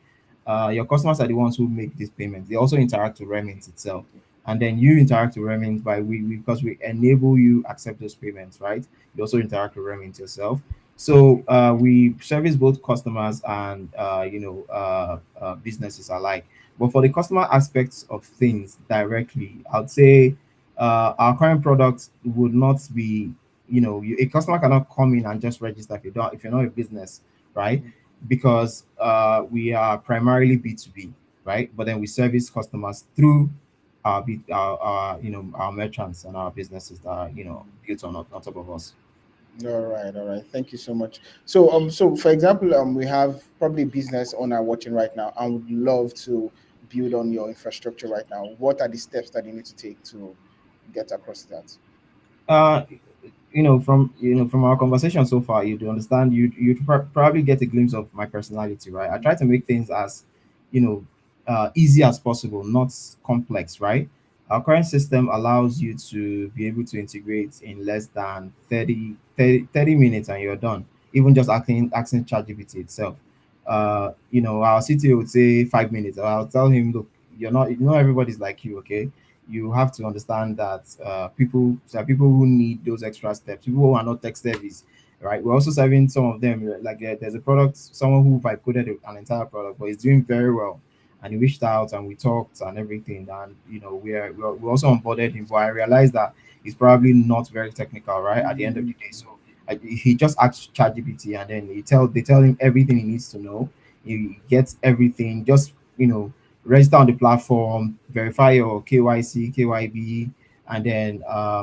Your customers are the ones who make these payments. They also interact with Remit itself, and then you interact with Remit by because we enable you accept those payments, right? You also interact with Remit yourself. So we service both customers and businesses alike. But for the customer aspects of things directly, I'd say our current product would not be, a customer cannot come in and just register if you're not a business, right? Because we are primarily B2B, right? But then we service customers through our merchants and our businesses that are built on top of us.
all right, all right. Thank you so much. So, so for example, we have probably a business owner watching right now and would love to build on your infrastructure right now. What are the steps that you need to take to get across that?
Uh, from our conversation so far, you do understand, probably get a glimpse of my personality, right? I try to make things as you know easy as possible, not complex, right? Our current system allows you to be able to integrate in less than 30 minutes and you're done, even just asking ChatGPT itself. Our CTO would say 5 minutes. I'll tell him, look, you're not, everybody's like you, okay? You have to understand that there are people who need those extra steps, people who are not tech service, right? We're also serving some of them. Like there's a product, someone who vibe coded an entire product, but he's doing very well. And he reached out and we talked and everything. And we also onboarded him, but I realized that he's probably not very technical, right? At the end of the day. So he just asks ChatGPT and then they tell him everything he needs to know. He gets everything, just register on the platform, verify your KYC, KYB, and then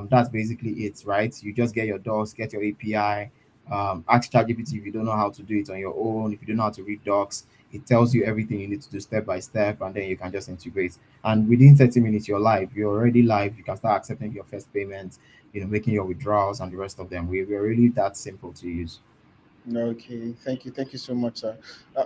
that's basically it, right? You just get your docs, get your API, ask ChatGPT if you don't know how to do it on your own, if you don't know how to read docs. It tells you everything you need to do step by step, and then you can just integrate. And within 30 minutes, you're live. You're already live. You can start accepting your first payment, making your withdrawals and the rest of them. We're really that simple to use.
Okay, thank you so much, sir.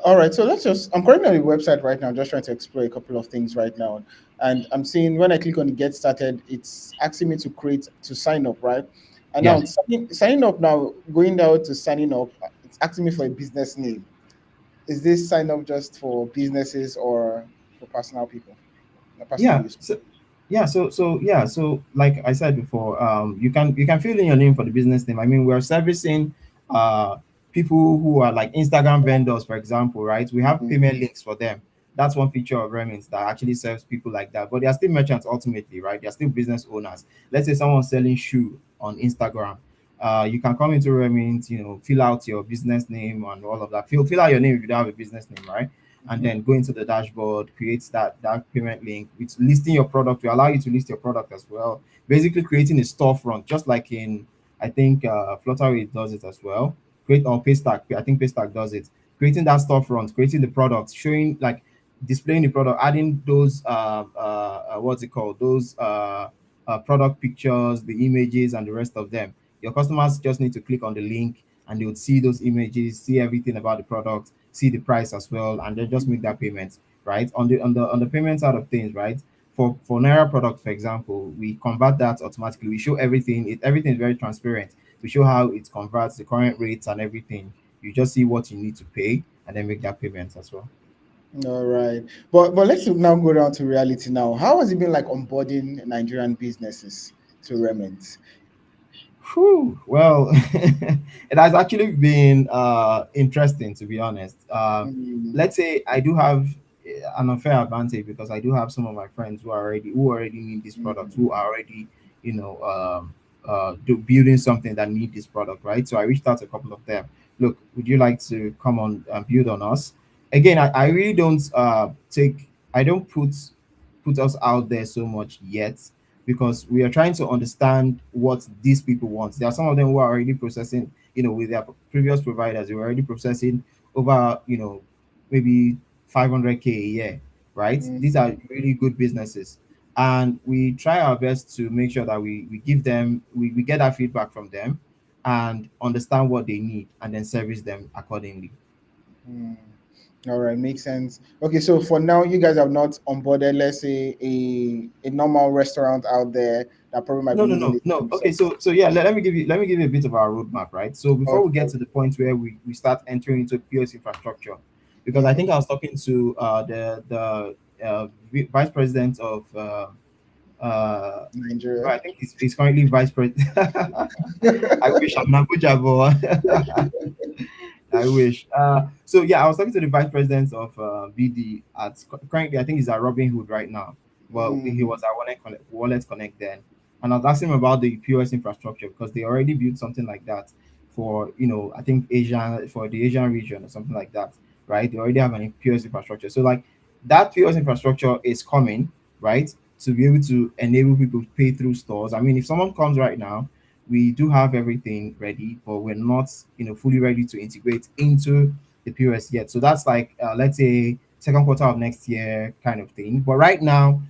All right, so I'm currently on the website right now, just trying to explore a couple of things right now. And I'm seeing when I click on the get started, it's asking me to sign up, right? And
Yeah.
now signing up now, going down to signing up, it's asking me for a business name. Is this sign up just for businesses or for personal people, personal
Yeah.
use?
So like I said before, you can fill in your name for the business name. I mean, we're servicing uh people who are like Instagram vendors, for example, right? We have
Mm,
payment links for them. That's one feature of Remins that actually serves people like that. But they are still merchants ultimately, right? They are still business owners. Let's say someone's selling shoe on Instagram. You can come into Remins, fill out your business name and all of that. Fill out your name if you don't have a business name, right? And
Mhm.
then go into the dashboard, create that payment link with listing your product. We allow you to list your product as well. Basically, creating a storefront, just like in I think Flutterwave does it as well. Create or Paystack. I think Paystack does it. Creating that storefront, creating the product, showing like displaying the product, adding those what's it called? Those product pictures, the images, and the rest of them. Your customers just need to click on the link and they would see those images, see everything about the product, see the price as well, and then just make that payment, right? On the payment side of things, right? For Naira product, for example, we convert that automatically. We show everything. Everything is very transparent. We show how it converts, the current rates and everything. You just see what you need to pay and then make that payment as well.
All right, but let's now go down to reality now. How has it been like onboarding Nigerian businesses to Remit?
Whew, well, it has actually been interesting to be honest.
Mm,
Let's say I do have an unfair advantage because I do have some of my friends who already need this product,
mm,
who are already building something that need this product, right? So I reached out to a couple of them. Look, would you like to come on and build on us? Again, I really don't I don't put us out there so much yet because we are trying to understand what these people want. There are some of them who are already processing, with their previous providers, they were already processing over, maybe 500K a year, right? These
mm,
are really good businesses. And we try our best to make sure that we give them, we get that feedback from them and understand what they need and then service them accordingly.
mm. All right, makes sense. Okay, so for now, you guys have not onboarded, let's say, a normal restaurant out there that probably might
No,
be
no,
needing
no,
this
no.
kind of
Okay,
service.
so yeah, let me give you a bit of our roadmap, right? So before we get
Okay.
to the point where we start entering into POS infrastructure, because I
Mm-hmm.
think I was talking to the vice president of
Nigeria.
I think he's currently vice president. I wish I'm in Abuja, but I wish. So yeah, I was talking to the vice president of BD at currently. I think he's at Robin Hood right now, but he
Mm,
was at Wallet Connect then, and I was asking him about the POS infrastructure because they already built something like that for I think Asia for the Asian region or something like that, right? They already have an POS infrastructure. So like that POS infrastructure is coming, right? To be able to enable people to pay through stores. I mean, if someone comes right now, we do have everything ready, but we're not, fully ready to integrate into the POS yet. So that's like, let's say, second quarter of next year kind of thing. But right now,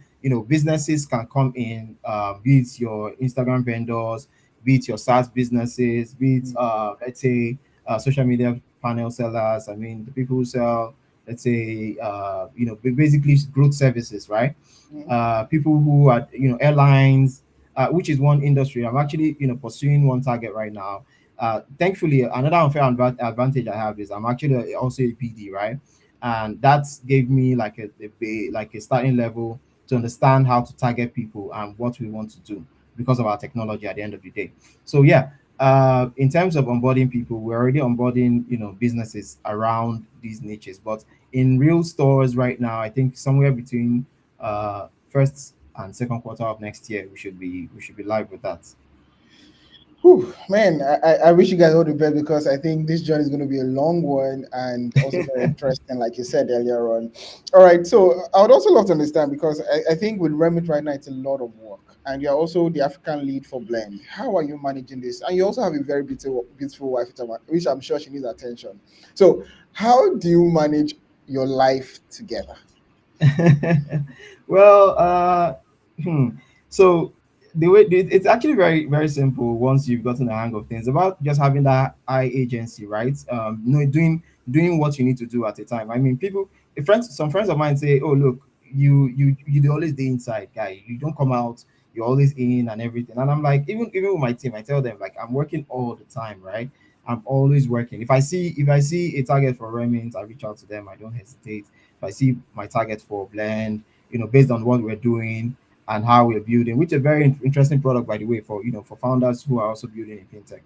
businesses can come in, be it your Instagram vendors, be it your SaaS businesses, be it,
mm,
let's say, social media panel sellers. I mean, the people who sell, let's say, basically growth services, right?
mm,
People who are, airlines, which is one industry. I'm actually, pursuing one target right now. Thankfully, another unfair advantage I have is I'm actually also a PD, right? And that gave me like like a starting level to understand how to target people and what we want to do because of our technology at the end of the day. So yeah, in terms of onboarding people, we're already onboarding, businesses around these niches, but in real stores right now, I think somewhere between first and second quarter of next year we should be live with that.
whew, man, I wish you guys all the best because I think this journey is going to be a long one and also very interesting, like you said earlier on. All right, so I would also love to understand because I think with Remit right now, it's a lot of work. And you're also the African lead for Blend. How are you managing this? And you also have a very beautiful wife, which I'm sure she needs attention. So, how do you manage your life together?
Well, hmm. So it's actually very very simple once you've gotten the hang of things about just having that eye agency, right? Doing what you need to do at a time. I mean, some friends of mine say, "Oh, look, you always stay inside, guy. You don't come out. You're always in and everything." And I'm like, even with my team, I tell them like I'm working all the time, right? I'm always working. If I see a target for Remins, I reach out to them. I don't hesitate. If I see my target for Blend, based on what we're doing and how we're building, which is a very interesting product, by the way, for founders who are also building in fintech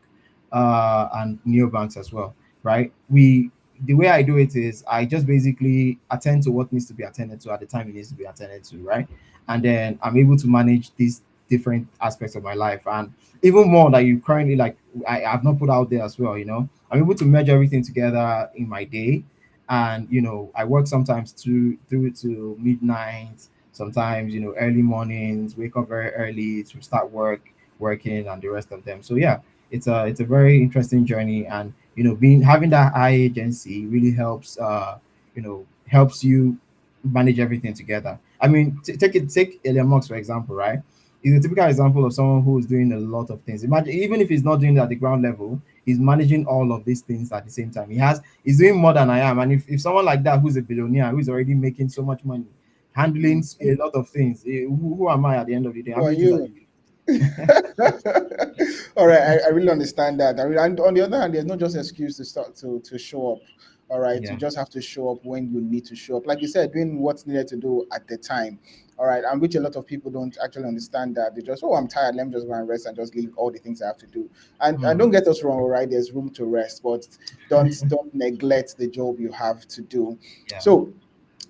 and neobanks as well, right? We the way I do it is I just basically attend to what needs to be attended to at the time it needs to be attended to, right? And then I'm able to manage these different aspects of my life, and even more that you currently like I've not put out there as well. I'm able to merge everything together in my day, and I work sometimes through to midnight, sometimes early mornings, wake up very early to start working and the rest of them. So yeah, it's a very interesting journey, and being having that high agency really helps you manage everything together. I mean, take Elon Musk for example, right? He's a typical example of someone who is doing a lot of things. Imagine, even if he's not doing it at the ground level, he's managing all of these things at the same time. He's doing more than I am. And if someone like that, who's a billionaire, who's already making so much money, handling a lot of things, who am I at the end of the day? How
Who are
many things are
you?
you
All right, I really understand that. And on the other hand, there's not just excuse to start to show up. All right, you
Yeah.
just have to show up when you need to show up. Like you said, doing what's needed to do at the time. All right, and which a lot of people don't actually understand that. They just, oh, I'm tired, let me just go and rest and just leave all the things I have to do. And
Hmm.
don't get us wrong, all right, there's room to rest, but don't neglect the job you have to do.
Yeah.
So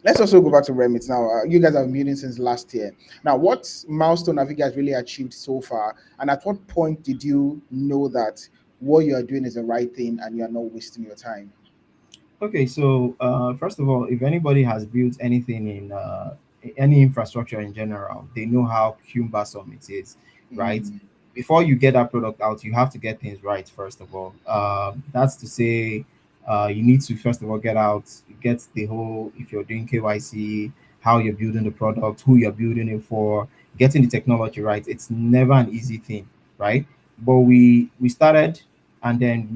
let's also go back to Remit now. You guys have been meeting since last year. Now, what milestone have you guys really achieved so far? And at what point did you know that what you are doing is the right thing and you are not wasting your time?
Okay, so first of all, if anybody has built anything in any infrastructure in general, they know how cumbersome it is, right?
Mm,
Before you get that product out, you have to get things right, first of all. That's to say, you need to, first of all, get the whole, if you're doing KYC, how you're building the product, who you're building it for, getting the technology right. It's never an easy thing, right? But we started, and then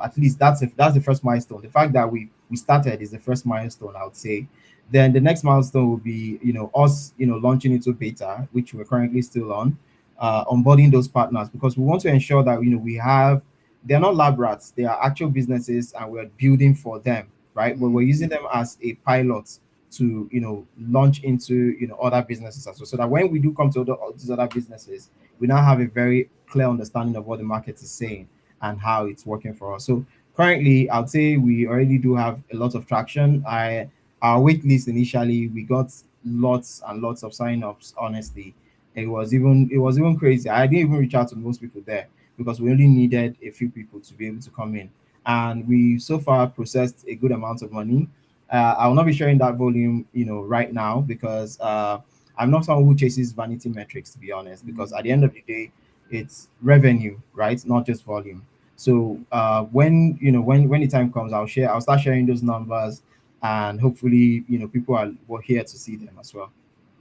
at least that's the first milestone. The fact that we started is the first milestone, I would say. Then the next milestone will be us launching into beta, which we're currently still on, onboarding those partners, because we want to ensure that we have, they're not lab rats, they are actual businesses, and we're building for them, right? But we're
mm,
using them as a pilot to launch into other businesses as well, so that when we do come to these other businesses, we now have a very clear understanding of what the market is saying and how it's working for us. So currently, I'd say we already do have a lot of traction. Our wait list initially, we got lots and lots of sign-ups. Honestly, it was even crazy. I didn't even reach out to most people there because we only needed a few people to be able to come in, and we so far processed a good amount of money. I will not be sharing that volume, right now, because I'm not someone who chases vanity metrics, to be honest. Because at the end of the day, it's revenue, right? Not just volume. So when the time comes, I'll start sharing those numbers, and hopefully people are here to see them as well.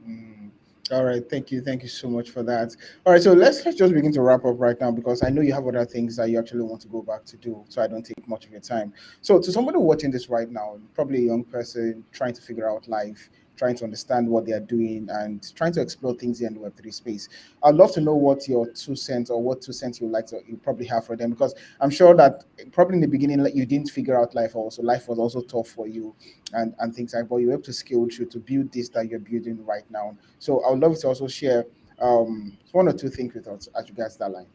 mm. All right, thank you so much for that. All right, so let's just begin to wrap up right now because I know you have other things that you actually want to go back to do, so I don't take much of your time. So, to somebody watching this right now, probably a young person trying to figure out life, trying to understand what they are doing, and trying to explore things in the Web3 space, I'd love to know what your 2 cents or what 2 cents you probably have for them because I'm sure that probably in the beginning like, you didn't figure out life also. Life was also tough for you and things like, but you were able to scale through to build this that you're building right now. So I would love to also share one or two things with us as regards that line.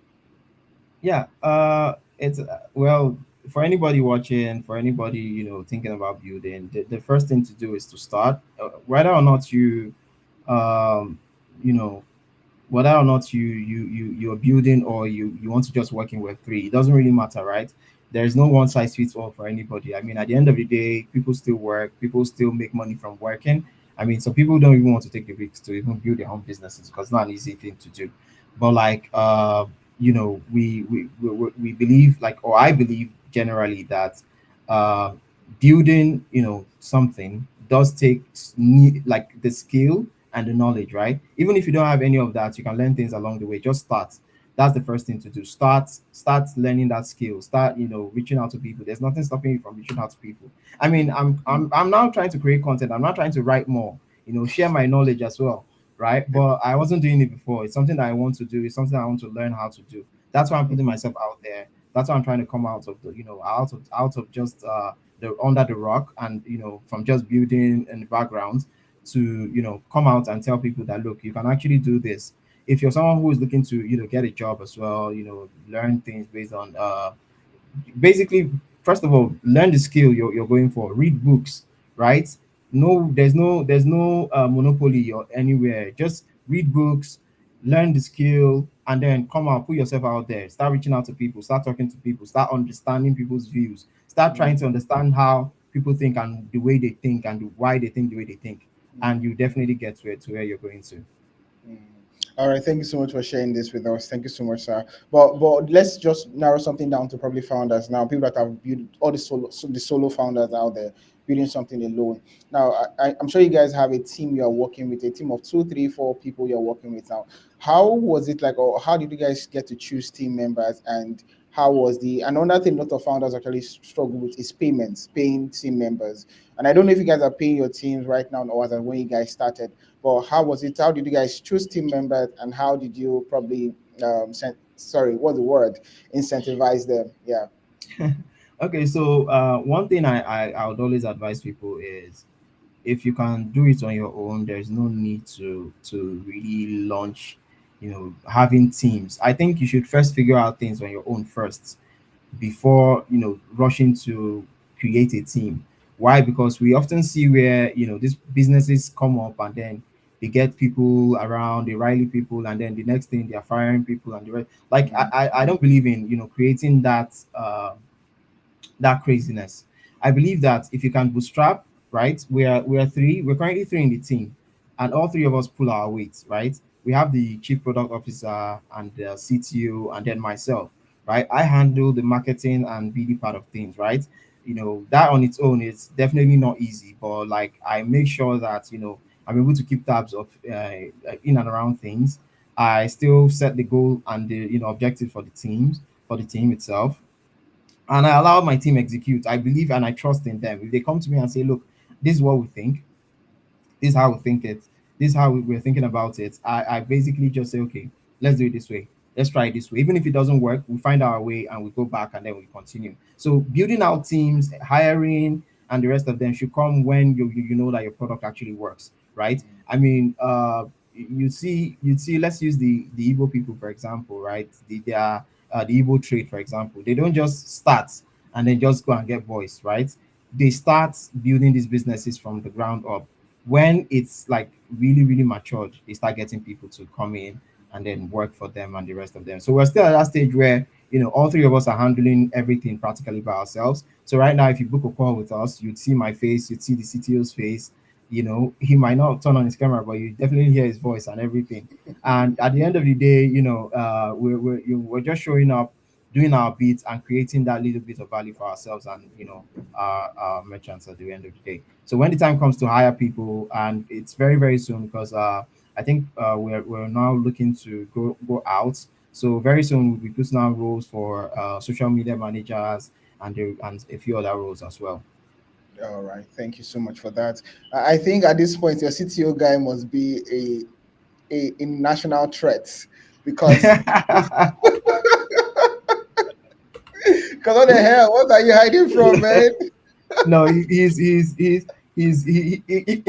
Yeah, it's well, for anybody watching, for anybody thinking about building, the first thing to do is to start, whether or not um you know you're building, or you want to just work in Web3. It doesn't really matter, right? There's no one size fits all for anybody. I mean, at the end of the day, people still work, people still make money from working. I mean, some people don't even want to take the risks to even build their own businesses because it's not an easy thing to do. But like we believe, like, or I believe generally that uh building something does take like the skill and the knowledge, right? Even if you don't have any of that, you can learn things along the way. Just start. That's the first thing to do. Start learning that skill. Start, reaching out to people. There's nothing stopping you from reaching out to people. I mean, I'm now trying to create content. I'm not trying to write more, share my knowledge as well, right? But I wasn't doing it before. It's something that I want to do. It's something I want to learn how to do. That's why I'm putting myself out there. That's why I'm trying to come out of the, out of just the under the rock, and from just building in the background to come out and tell people that, look, you can actually do this. If you're someone who is looking to get a job as well, learn things based on basically first of all, learn the skill you're going for. Read books, right? No, there's no monopoly or anywhere. Just read books, learn the skill, and then come out, put yourself out there. Start reaching out to people, start talking to people, start understanding people's views, start
Mm,
trying to understand how people think and the way they think and why they think the way they think, and
mm.
you definitely get to where you're going to.
Mm. All right, thank you so much for sharing this with us. Thank you so much, sir. But let's just narrow something down to probably founders now, people that have built all the solo founders out there building something alone. Now, I'm sure you guys have a team you are working with, a team of two, three, four people you're working with now. How was it like, or how did you guys get to choose team members, and how was the another thing a lot of founders actually struggle with is payments, paying team members. And I don't know if you guys are paying your teams right now or as when you guys started. But how was it? How did you guys choose team members, and how did you probably sorry, what's the word? Incentivize them? Yeah.
Okay, so one thing I would always advise people is, if you can do it on your own, there's no need to really launch, having teams. I think you should first figure out things on your own first before rushing to create a team. Why? Because we often see where these businesses come up and then they get people around, they rally people, and then the next thing they are firing people and the rest. Like
Mm,
I don't believe in creating that craziness. I believe that if you can bootstrap, right? We're currently three in the team, and all three of us pull our weight, right? We have the chief product officer and the CTO, and then myself, right? I handle the marketing and BD part of things, right? That on its own is definitely not easy, but like I make sure that I'm able to keep tabs of in and around things. I still set the goal and the objective for the team itself, and I allow my team execute. I believe and I trust in them. If they come to me and say, "Look, this is what we think. This is how we think it. This is how we're thinking about it," I basically just say, "Okay, let's do it this way. Let's try it this way." Even if it doesn't work, we find our way and we go back and then we continue. So building out teams, hiring, and the rest of them should come when you know that your product actually works, right? I mean, you see. Let's use the Igbo people for example, right? The Igbo trade, for example. They don't just start and then just go and get boys, right? They start building these businesses from the ground up. When it's like really, really matured, they start getting people to come in and then work for them and the rest of them. So we're still at that stage where all three of us are handling everything practically by ourselves. So right now, if you book a call with us, you'd see my face, you'd see the CTO's face. He might not turn on his camera, but you definitely hear his voice and everything. And at the end of the day, we're just showing up, doing our bit, and creating that little bit of value for ourselves and our merchants at the end of the day. So when the time comes to hire people, and it's very very soon, because I think we're now looking to go out. So very soon we'll be putting out roles for social media managers and a few other roles as well.
all right. Thank you so much for that. I think at this point your CTO guy must be a national threat because what the hell? What are you hiding from, man?
No, in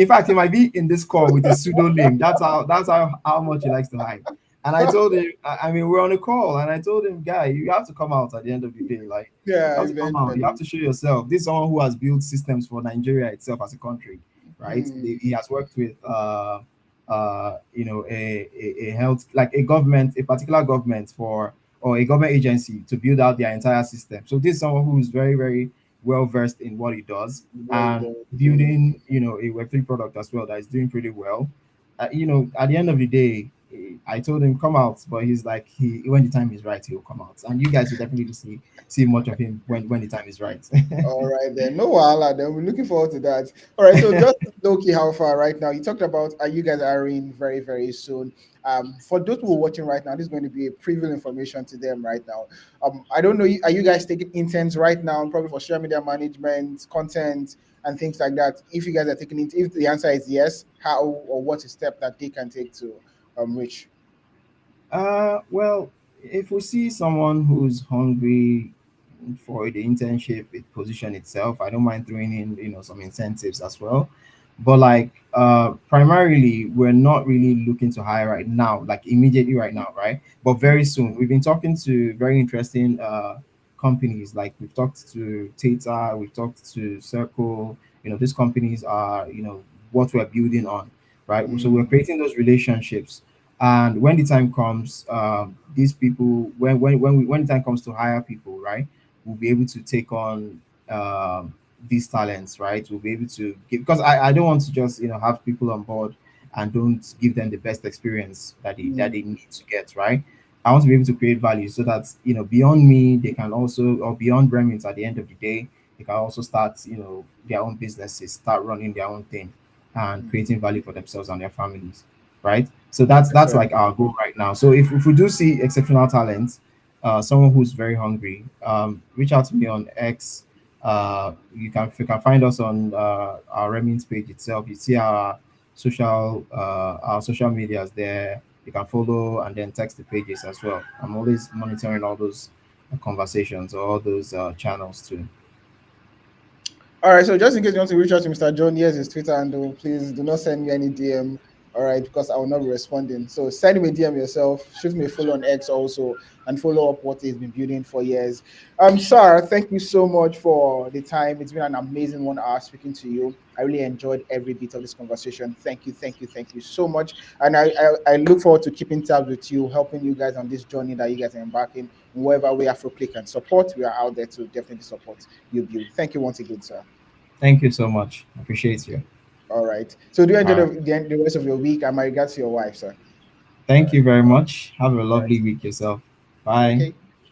fact, he might be in this call with a pseudonym. That's how much he likes to hide. And I told him, I mean, we're on a call, and I told him, guy, you have to come out at the end of the day. Like, you
Yeah,
have to come out. You have
eventually.
to show yourself. This is someone who has built systems for Nigeria itself as a country, right?
Hmm.
He has worked with, a health, like a government, a particular government or a government agency to build out their entire system. So this is someone who is very, very well versed in what he does,
What he
and
does. Yeah.
building a Web3 product as well that is doing pretty well. At the end of the day, I told him come out, but he's like, he when the time is right, he'll come out, and you guys will definitely see much of him when the time is right.
All right then, no wahala. Then we're looking forward to that. All right, so just low key, how far right now? You talked about are you guys hiring very very soon. For those who are watching right now, this is going to be a preview information to them right now. I don't know. Are you guys taking interns right now, probably for social media management, content, and things like that? If you guys are taking it, if the answer is yes, how or what's a step that they can take to reach?
Well, if we see someone who's hungry for the internship position itself, I don't mind throwing in, some incentives as well. But like primarily, we're not really looking to hire right now, like immediately right now, right? But very soon. We've been talking to very interesting companies. Like we've talked to Tata, we've talked to Circle. These companies are what we're building on, right? So we're
Mm,
creating those relationships, and when the time comes, these people, when the time comes to hire people, right, we'll be able to take on these talents, right? We'll be able to give, because I don't want to just have people on board and don't give them the best experience that they
mm,
need to get, right? I want to be able to create value so that beyond me they can also, or beyond Remit, at the end of the day they can also start their own businesses, start running their own thing, and
mm.
creating value for themselves and their families, right? So that's
Excellent.
like our goal right now. So if we do see exceptional talent, someone who's very hungry, reach out to me on X. You can find us on our Remins page itself. You see our social medias there. You can follow and then text the pages as well. I'm always monitoring all those conversations or all those channels too.
All right, so just in case you want to reach out to Mr. John, here's his Twitter handle. Please do not send me any DM. All right, because I will not be responding. So send me a DM yourself. Shoot me a follow on X also, and follow up what he's been building for years. Sir, thank you so much for the time. It's been an amazing 1 hour speaking to you. I really enjoyed every bit of this conversation. Thank you, thank you, thank you so much. And I look forward to keeping tabs with you, helping you guys on this journey that you guys are embarking. In whatever way AfroClick can support, we are out there to definitely support you build. Thank you once again, sir.
Thank you so much. Appreciate you.
All right. So do you enjoy
All right.
the rest of your week? And my regards to your wife, sir. All
Thank
right.
you very much. Have a
All right.
lovely week yourself. Bye.
Okay.